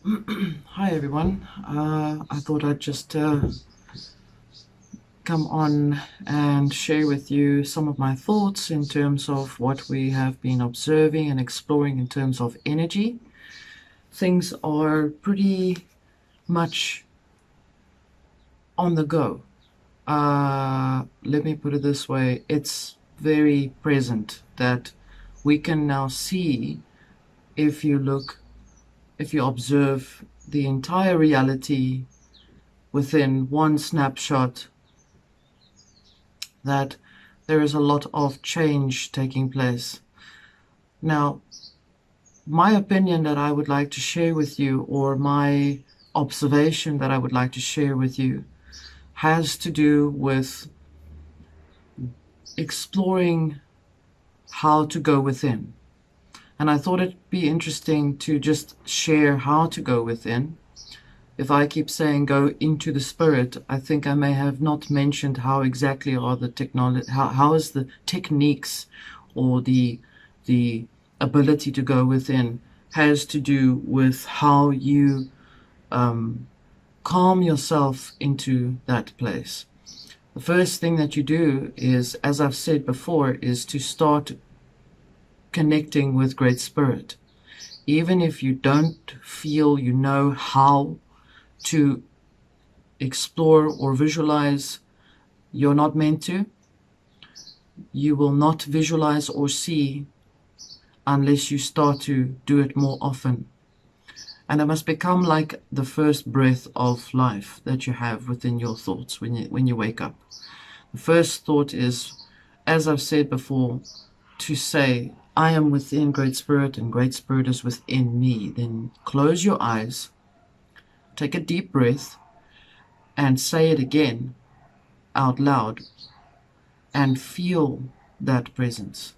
Hi everyone. I thought I'd just come on and share with you some of my thoughts in terms of what we have been observing and exploring in terms of energy. Things are pretty much on the go. Let me put it this way, it's very present that we can now see, if you look, if you observe the entire reality within one snapshot, that there is a lot of change taking place. Now, my opinion that I would like to share with you, or my observation that I would like to share with you, has to do with exploring how to go within. And I thought it'd be interesting to just share how to go within. If I keep saying go into the spirit, I think I may have not mentioned how exactly are the technology, how is the techniques, or the ability to go within has to do with how you calm yourself into that place. The first thing that you do is, as I've said before, is to start connecting with Great Spirit. Even if you don't feel you know how to explore or visualize, you're not meant to. You will not visualize or see unless you start to do it more often. And it must become like the first breath of life that you have within your thoughts when you wake up. The first thought is, as I've said before, to say, I am within Great Spirit and Great Spirit is within me. Then close your eyes, take a deep breath, and say it again out loud, and feel that presence.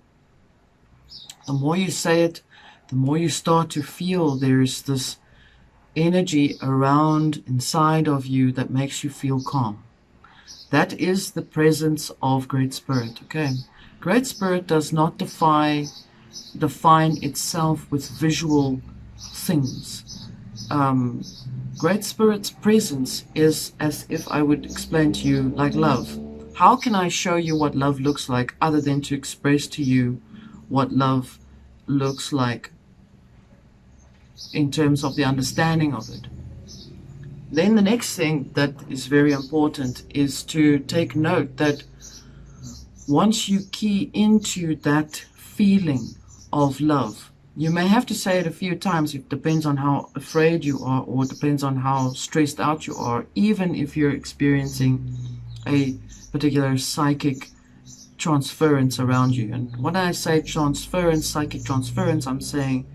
The more you say it, the more you start to feel there's this energy around inside of you that makes you feel calm. That is the presence of Great Spirit. Okay, Great Spirit does not define itself with visual things. Great Spirit's presence is, as if I would explain to you, like love. How can I show you what love looks like other than to express to you what love looks like in terms of the understanding of it? Then the next thing that is very important is to take note that once you key into that feeling of love, you may have to say it a few times. It depends on how afraid you are, or it depends on how stressed out you are, even if you're experiencing a particular psychic transference around you. And when I say transference, psychic transference, I'm saying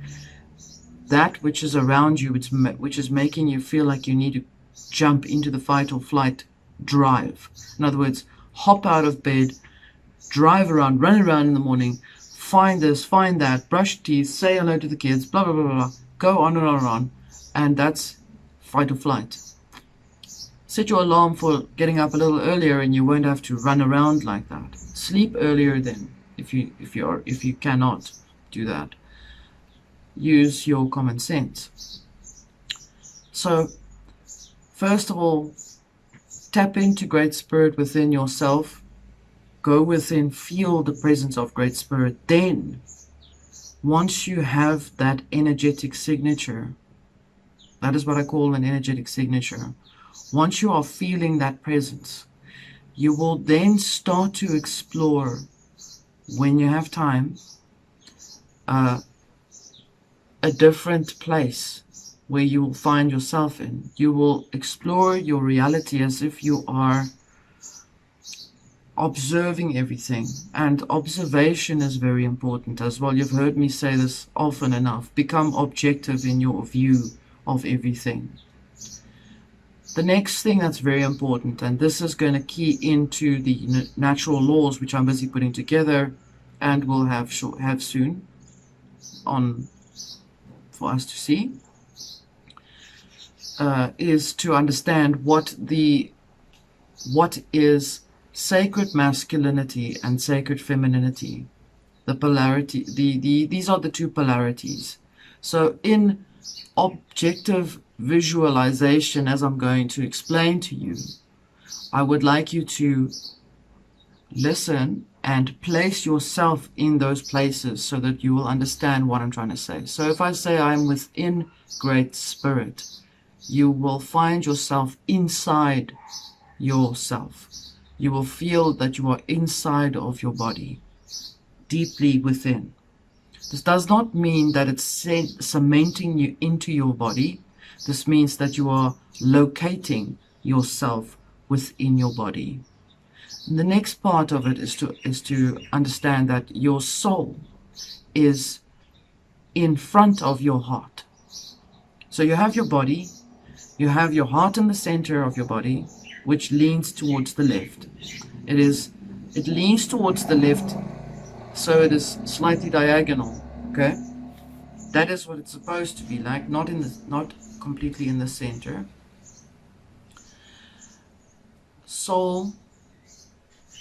that which is around you, which is making you feel like you need to jump into the fight or flight drive. In other words, hop out of bed, drive around, run around in the morning, find this, find that, brush teeth, say hello to the kids, blah, blah, blah, blah, go on and on and on. And that's fight or flight. Set your alarm for getting up a little earlier and you won't have to run around like that. Sleep earlier then, if you cannot do that. Use your common sense. So, first of all, tap into Great Spirit within yourself. Go within, feel the presence of Great Spirit. Then, once you have that energetic signature, that is what I call an energetic signature. Once you are feeling that presence, you will then start to explore, when you have time, a different place where you will find yourself in. You will explore your reality as if you are observing everything. And observation is very important as well. You've heard me say this often enough. Become objective in your view of everything. The next thing that's very important, and this is going to key into the natural laws, which I'm busy putting together and will have soon on for us to see, is to understand what is sacred masculinity and sacred femininity. The polarity, these are the two polarities. So in objective visualization, as I'm going to explain to you, I would like you to listen and place yourself in those places so that you will understand what I'm trying to say. So if I say I'm within Great Spirit, you will find yourself inside yourself. You will feel that you are inside of your body, deeply within. This does not mean that it's cementing you into your body. This means that you are locating yourself within your body. And the next part of it is to understand that your soul is in front of your heart. So you have your body, you have your heart in the center of your body, which leans towards the left. It leans towards the left, so it is slightly diagonal. Okay, that is what it's supposed to be like, not completely in the center. Soul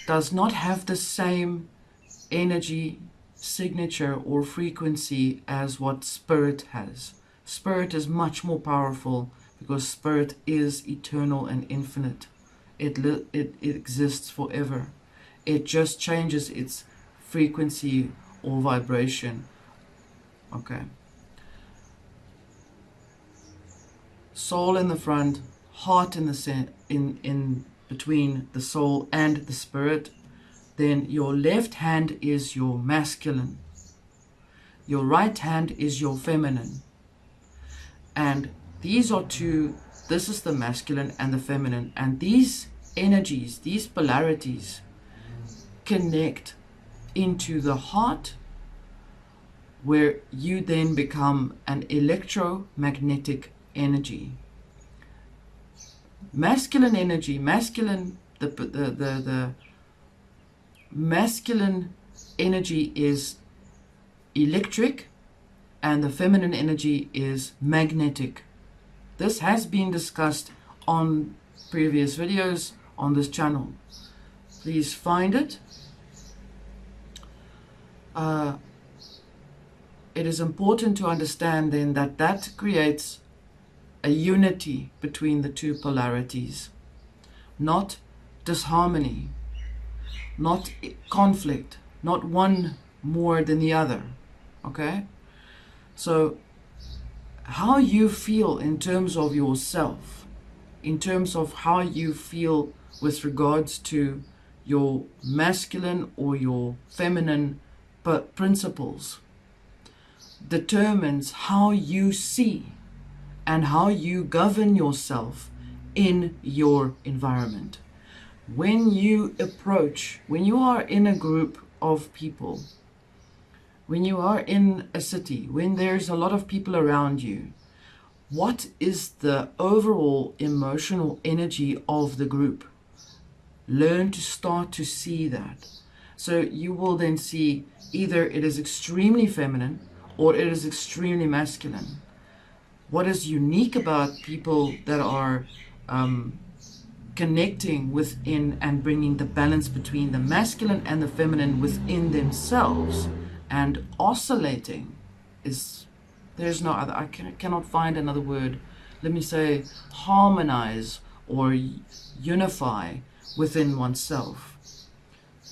does not have the same energy signature or frequency as what spirit has. Spirit is much more powerful because spirit is eternal and infinite. It exists forever. It just changes its frequency or vibration. Okay. Soul in the front, heart in the in between the soul and the spirit. Then your left hand is your masculine. Your right hand is your feminine. And these are two, this is the masculine and the feminine. And these energies, these polarities connect into the heart, where you then become an electromagnetic energy. Masculine energy, the masculine energy is electric and the feminine energy is magnetic. This has been discussed on previous videos on this channel. Please find it. It is important to understand then that creates a unity between the two polarities, not disharmony, not conflict, not one more than the other. Okay? So how you feel in terms of yourself, in terms of how you feel with regards to your masculine or your feminine principles, determines how you see and how you govern yourself in your environment. When you are in a group of people, when you are in a city, when there's a lot of people around you, what is the overall emotional energy of the group? Learn to start to see that. So you will then see either it is extremely feminine or it is extremely masculine. What is unique about people that are connecting within and bringing the balance between the masculine and the feminine within themselves and oscillating is, there's no other, I cannot find another word. Let me say harmonize or unify within oneself.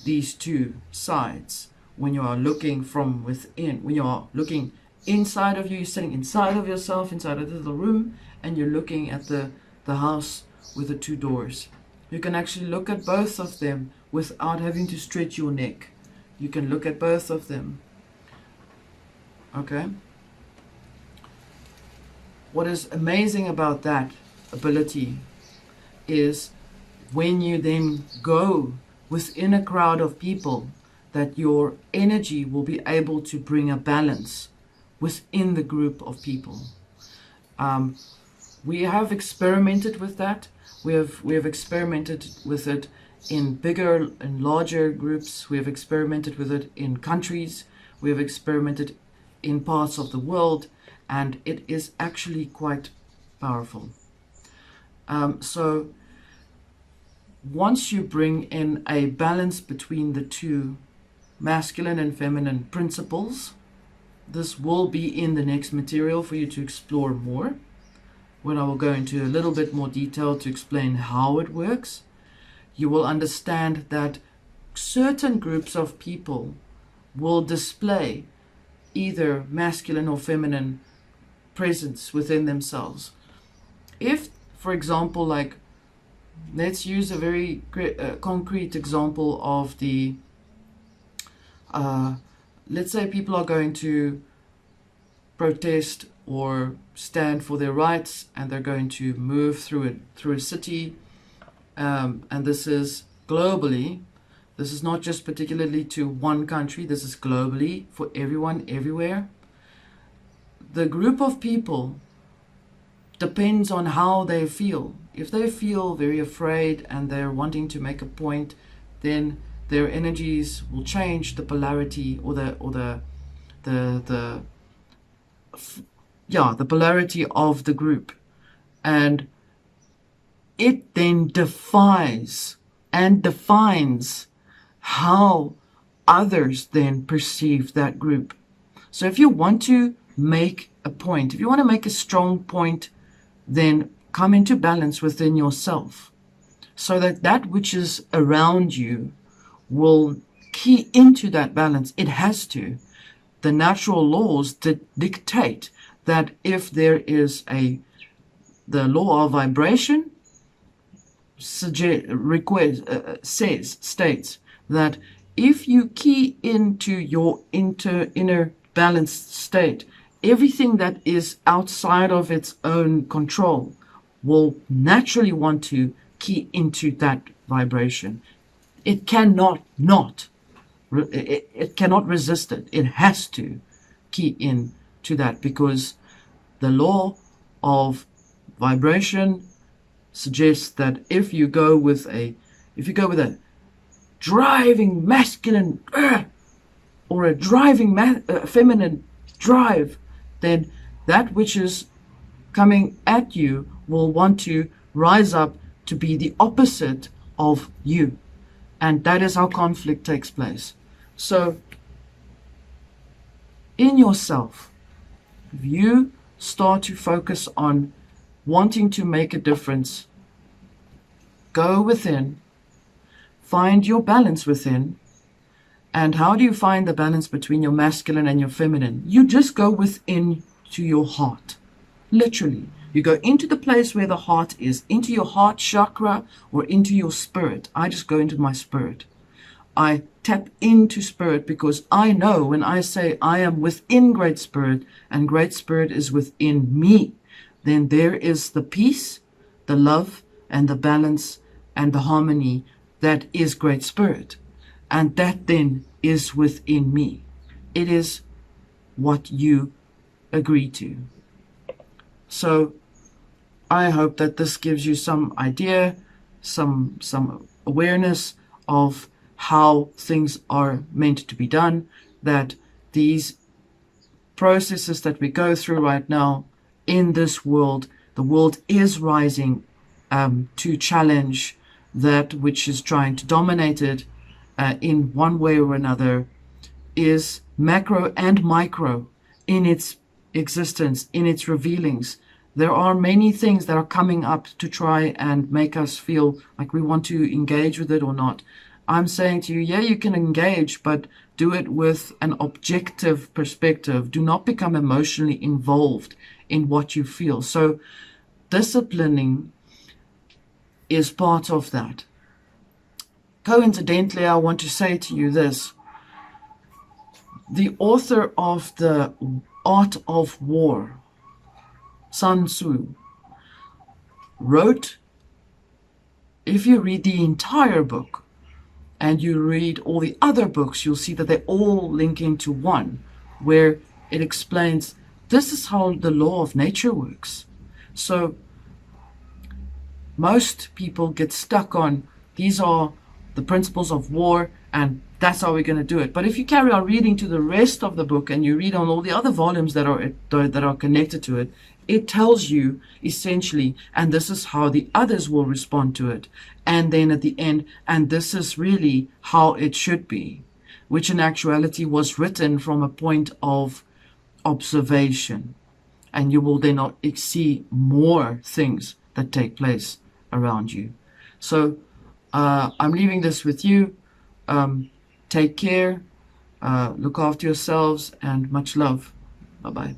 These two sides, when you are looking from within, when you are looking inside of you, you're sitting inside of yourself, inside of the little room, and you're looking at the house with the two doors. You can actually look at both of them without having to stretch your neck. You can look at both of them. Okay? What is amazing about that ability is when you then go within a crowd of people, that your energy will be able to bring a balance within the group of people. We have experimented with that. We have experimented with it in bigger and larger groups. We have experimented with it in countries. We have experimented in parts of the world, and it is actually quite powerful. So once you bring in a balance between the two masculine and feminine principles, this will be in the next material for you to explore more, when I will go into a little bit more detail to explain how it works. You will understand that certain groups of people will display either masculine or feminine presence within themselves. If, for example, like, let's use a very concrete example of the, let's say people are going to protest or stand for their rights, and they're going to move through a city, and this is globally. This is not just particularly to one country, this is globally for everyone, everywhere. The group of people depends on how they feel. If they feel very afraid and they're wanting to make a point, then their energies will change the polarity or the polarity of the group. And it then defies and defines how others then perceive that group. So if you want to make a point, if you want to make a strong point, then come into balance within yourself, so that that which is around you will key into that balance. It has to. The natural laws dictate that if there is the law of vibration states that if you key into your inner balanced state, everything that is outside of its own control will naturally want to key into that vibration. It cannot it cannot resist it. It has to key in to that, because the law of vibration suggests that if you go with a driving masculine or a driving feminine drive, then that which is coming at you will want to rise up to be the opposite of you. And that is how conflict takes place. So in yourself, if you start to focus on wanting to make a difference, go within, find your balance within. And how do you find the balance between your masculine and your feminine? You just go within to your heart. Literally. You go into the place where the heart is, into your heart chakra or into your spirit. I just go into my spirit. I tap into spirit, because I know when I say I am within Great Spirit and Great Spirit is within me, then there is the peace, the love, and the balance and the harmony that is Great Spirit. And that then is within me. It is what you agree to. So I hope that this gives you some idea, some awareness of how things are meant to be done, that these processes that we go through right now in this world, the world is rising to challenge that which is trying to dominate it in one way or another, is macro and micro in its existence, in its revealings. There are many things that are coming up to try and make us feel like we want to engage with it or not. I'm saying to you, yeah, you can engage, but do it with an objective perspective. Do not become emotionally involved in what you feel. So disciplining is part of that. Coincidentally, I want to say to you this. The author of The Art of War, Sun Tzu, wrote, if you read the entire book and you read all the other books, you'll see that they all link into one, where it explains this is how the law of nature works. So most people get stuck on these are the principles of war and that's how we're going to do it. But if you carry on reading to the rest of the book and you read on all the other volumes that are connected to it, it tells you essentially, and this is how the others will respond to it. And then at the end, and this is really how it should be, which in actuality was written from a point of observation, and you will then not see more things that take place around you. So I'm leaving this with you. Take care, look after yourselves, and much love. Bye-bye.